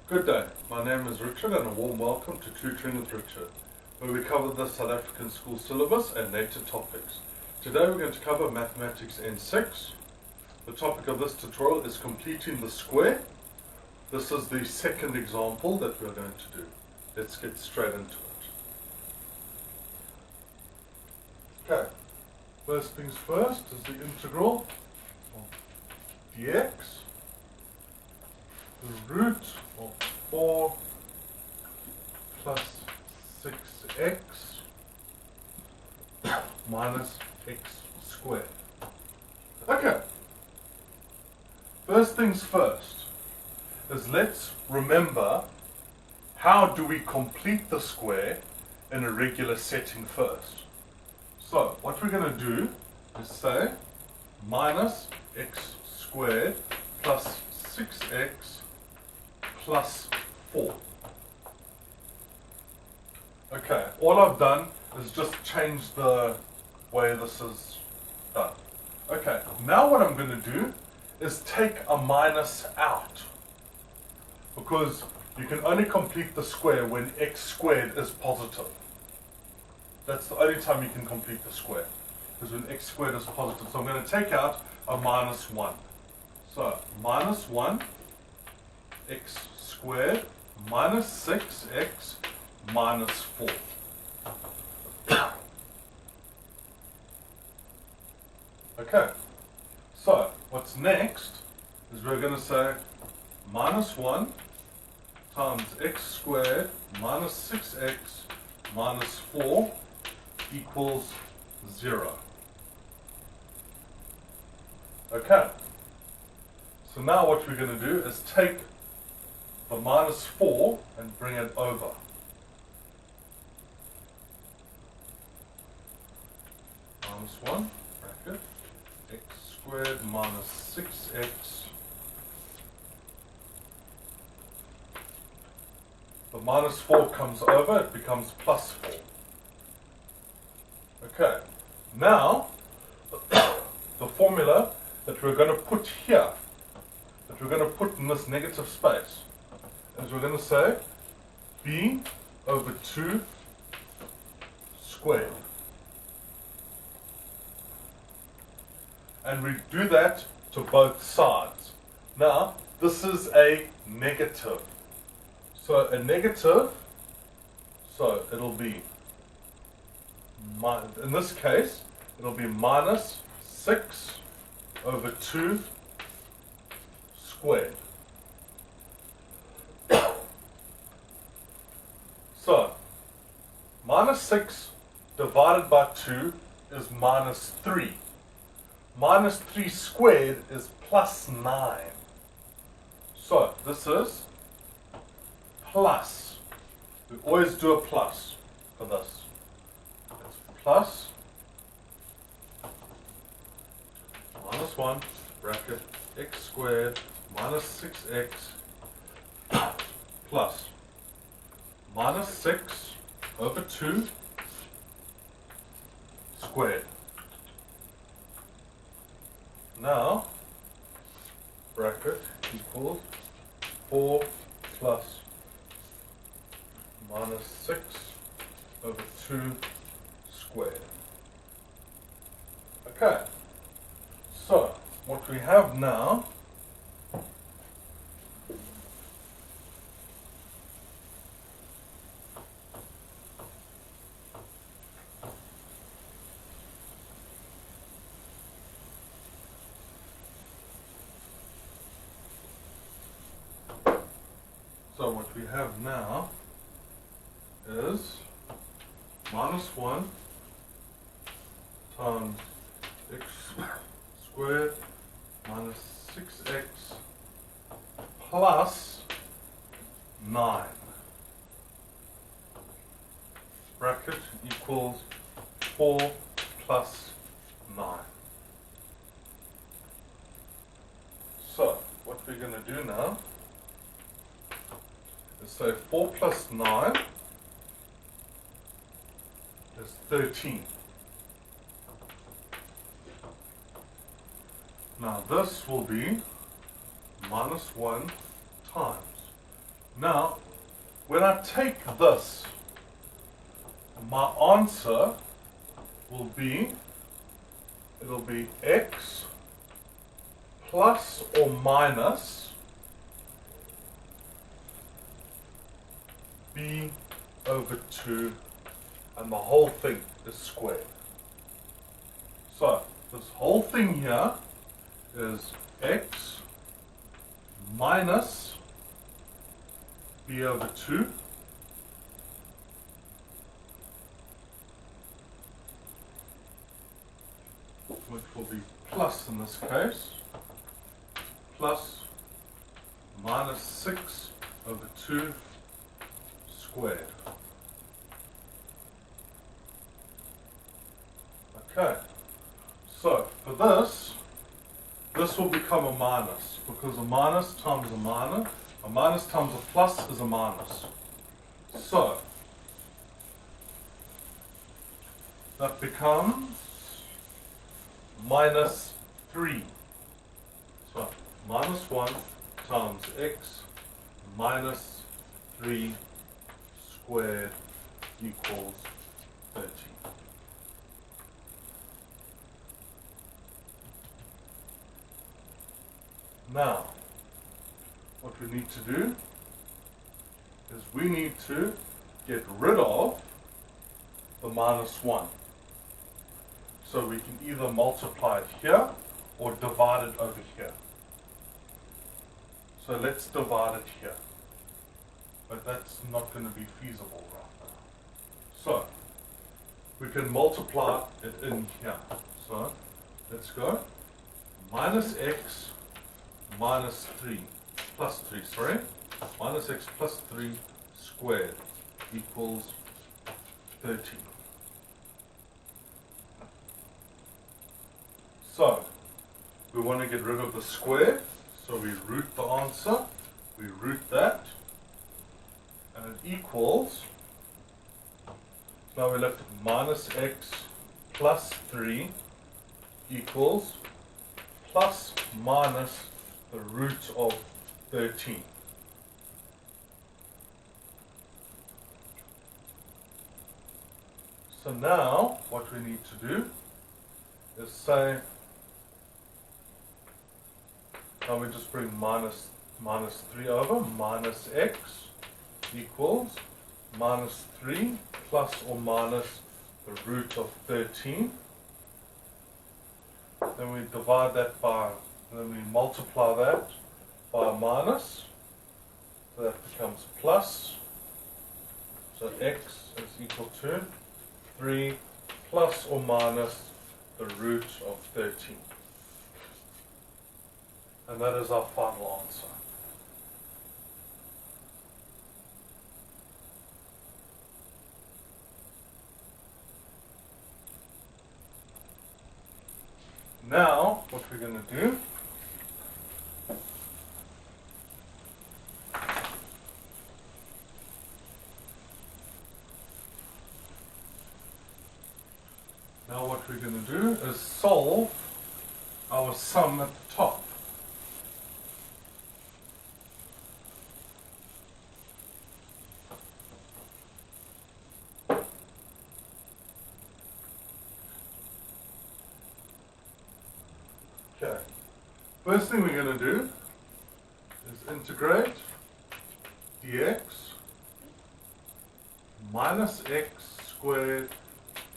Good day, my name is Richard and a warm welcome to Tutoring with Richard, where we cover the South African school syllabus and native topics. Today we're going to cover Mathematics N6. The topic of this tutorial is completing the square. This is the second example that we're going to do. Let's get straight into it. Okay, first things first is the integral of dx. The root of 4 plus 6x minus x squared. Okay, first things first is let's remember how do we complete the square in a regular setting first. So what we're going to do is say minus x squared plus 6x plus 4. Okay, all I've done is just change the way this is done. Okay, now what I'm going to do is take a minus out, because you can only complete the square when x squared is positive. That's the only time you can complete the square, because when x squared is positive. So I'm going to take out a minus 1. So minus 1 x squared minus 6x minus 4. Okay, so what's next is we're going to say minus 1 times x squared minus 6x minus 4 equals 0. Okay, so now what we're going to do is take the minus 4 and bring it over. Minus 1, bracket, x squared minus 6x. The minus 4 comes over, it becomes plus 4. Okay, now the formula that we're going to put here, that we're going to put in this negative space, is we're going to say b over 2 squared. And we do that to both sides. Now, this is a negative. So a negative, so it'll be, in this case, it'll be minus 6 over 2 squared. So, minus 6 divided by 2 is minus 3. Minus 3 squared is plus 9. So, this is plus. We always do a plus for this. It's plus minus 1 bracket x squared minus 6x plus minus 6 over 2 squared. Now, bracket equals 4 plus minus 6 over 2 squared. Okay, so what we have now is minus 1 times x squared minus 6x plus 9 bracket equals 4 plus 9. So what we're going to do now is say 4 plus 9 is 13. Now this will be minus 1 times Now, when I take this, my answer will be, it'll be x plus or minus b over 2, and the whole thing is squared. So, this whole thing here is x minus b over 2 which will be plus in this case, plus minus 6 over 2 squared. Okay, so for this will become a minus, because a minus times a minus times a plus is a minus. So that becomes minus 3. So minus 1 times x minus 3 squared equals 13. Now, what we need to do is we need to get rid of the minus 1. So we can either multiply it here or divide it over here. So let's divide it here. But that's not going to be feasible right now. So we can multiply it in here. So let's go. Minus x minus 3 plus 3, sorry. Minus x plus 3 squared equals 13. So, we want to get rid of the square, so we root the answer, we root that, and it equals, now we're left with minus x plus 3 equals plus minus the root of 13. So now, what we need to do is say, now we just bring minus 3 over, minus x equals minus 3 plus or minus the root of 13. Then we divide that by, then we multiply that by a minus, so that becomes plus, so x is equal to 3 plus or minus the root of 13. And that is our final answer. Now, what we're going to do is solve our sum at the top. Okay, first thing we're going to do is integrate dx minus x squared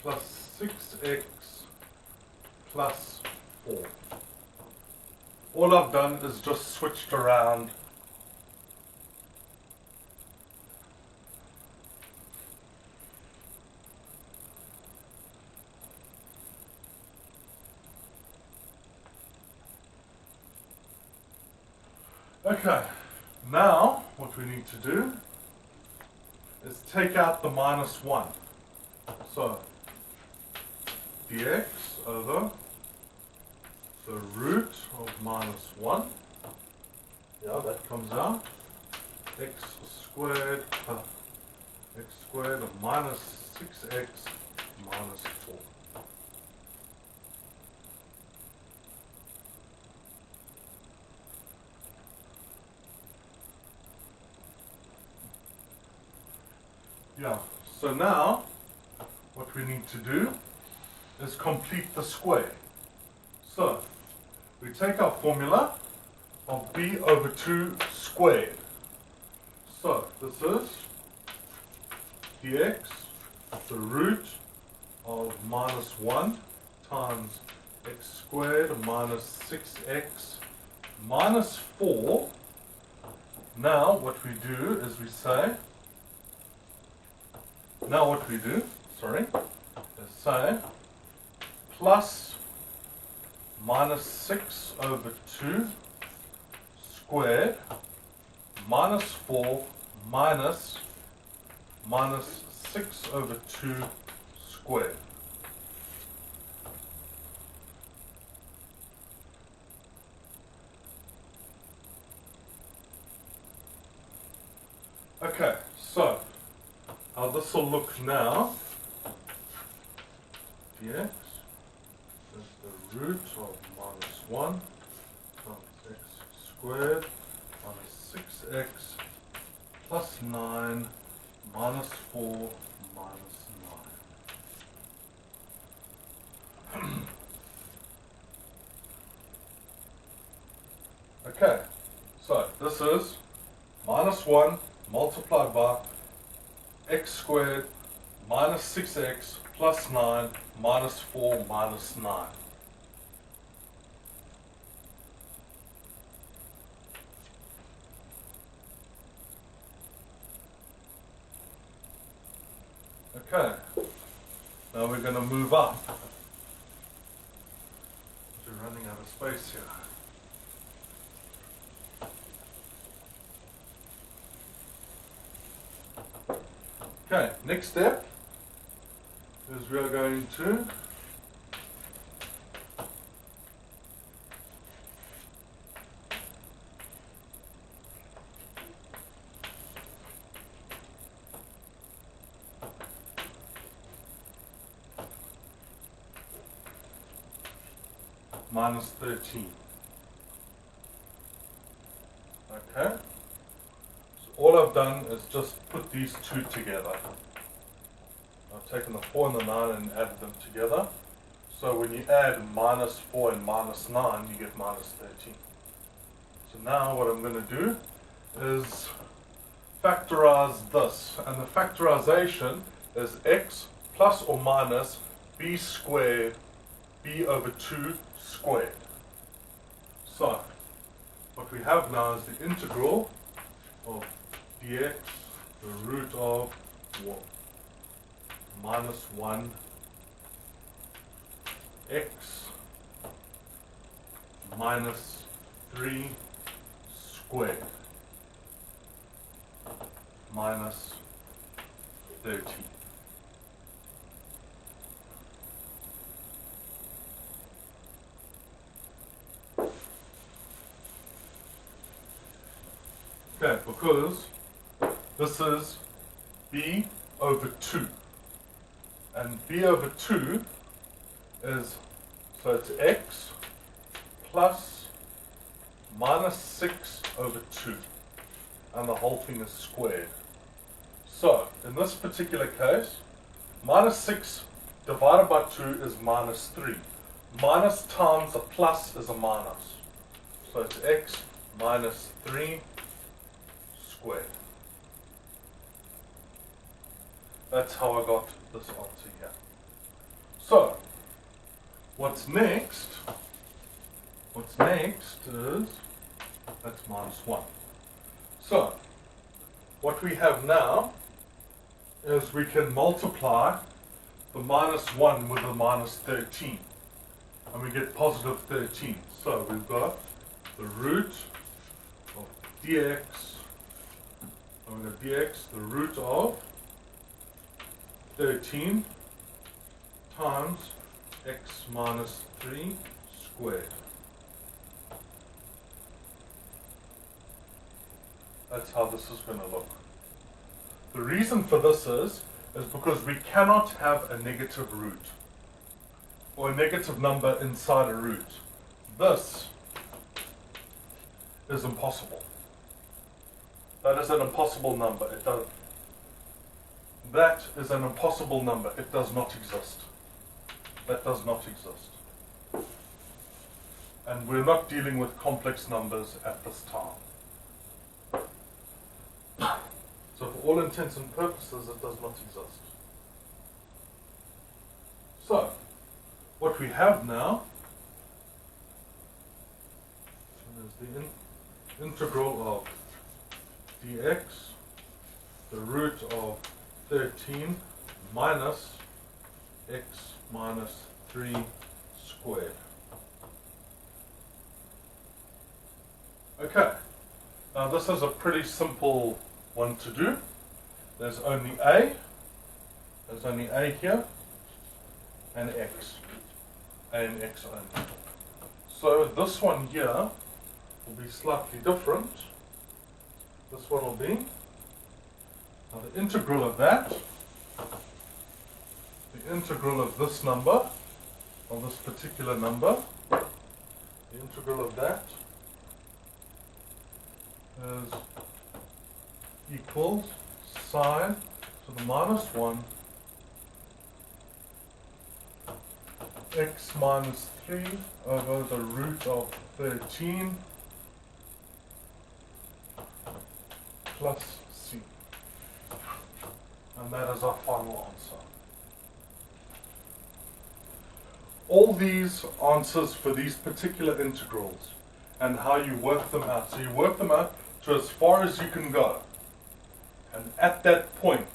plus 6x plus 4. All I've done is just switched around okay, now what we need to do is take out the minus 1. So dx over the root of minus 1, yeah, that comes out, x squared of minus 6x minus 4. Yeah, so now what we need to do is complete the square. So we take our formula of b over 2 squared. So this is dx, the root of minus 1 times x squared minus 6x minus 4. Now what we do is say plus minus 6 over 2 squared minus 4 minus 6 over 2 squared. Okay, so how this will look now, dx is the root of minus 1 times x squared minus 6x plus 9 minus 4 minus 9. Okay, so this is minus 1 multiplied by x squared minus 6x plus 9 minus 4 minus 9. Okay, now we're going to move up. We're running out of space here. Okay, next step is we are going to minus 13. Okay, so all I've done is just put these two together. I've taken the 4 and the 9 and added them together. So when you add minus 4 and minus 9, you get minus 13. So now what I'm going to do is factorize this. And the factorization is x plus or minus b squared, b over 2 squared. So what we have now is the integral of dx, the root of what? Minus 1 x minus 3 squared minus 13. Okay, because this is b over 2. And b over 2 is, so it's x plus minus 6 over 2. And the whole thing is squared. So, in this particular case, minus 6 divided by 2 is minus 3. Minus times a plus is a minus. So it's x minus 3 squared. That's how I got this answer here. So, what's next is, that's minus 1. So, what we have now is we can multiply the minus 1 with the minus 13. And we get positive 13. So, we've got the root of dx, and we've got dx, the root of 13 times x minus 3 squared. That's how this is going to look. The reason for this is because we cannot have a negative root or a negative number inside a root. This is impossible. That is an impossible number. that is an impossible number. It does not exist. That does not exist. And we're not dealing with complex numbers at this time. So for all intents and purposes, it does not exist. So, what we have now is the integral of dx, the root of 13 minus x minus 3 squared. Okay, now this is a pretty simple one to do. There's only a here, and x, a and x only. So this one here will be slightly different. This one will be, now the integral of that, the integral of this number, of this particular number, the integral of that is equals sine to the minus 1 x minus 3 over the root of 13 plus c. And that is our final answer. All these answers for these particular integrals and how you work them out. So you work them out to as far as you can go. And at that point,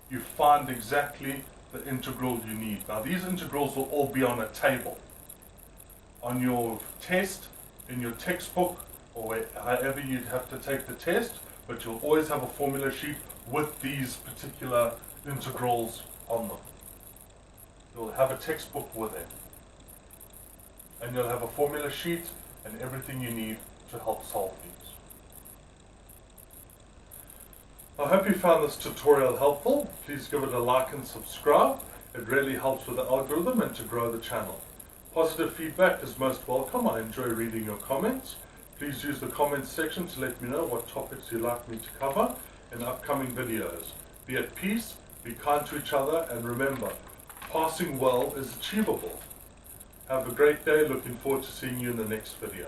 you find exactly the integral you need. Now these integrals will all be on a table. On your test, in your textbook, or however you'd have to take the test, but you'll always have a formula sheet with these particular integrals on them. You'll have a textbook with it. And you'll have a formula sheet and everything you need to help solve these. I hope you found this tutorial helpful. Please give it a like and subscribe. It really helps with the algorithm and to grow the channel. Positive feedback is most welcome. I enjoy reading your comments. Please use the comments section to let me know what topics you'd like me to cover in upcoming videos. Be at peace, be kind to each other, and remember, passing well is achievable. Have a great day. Looking forward to seeing you in the next video.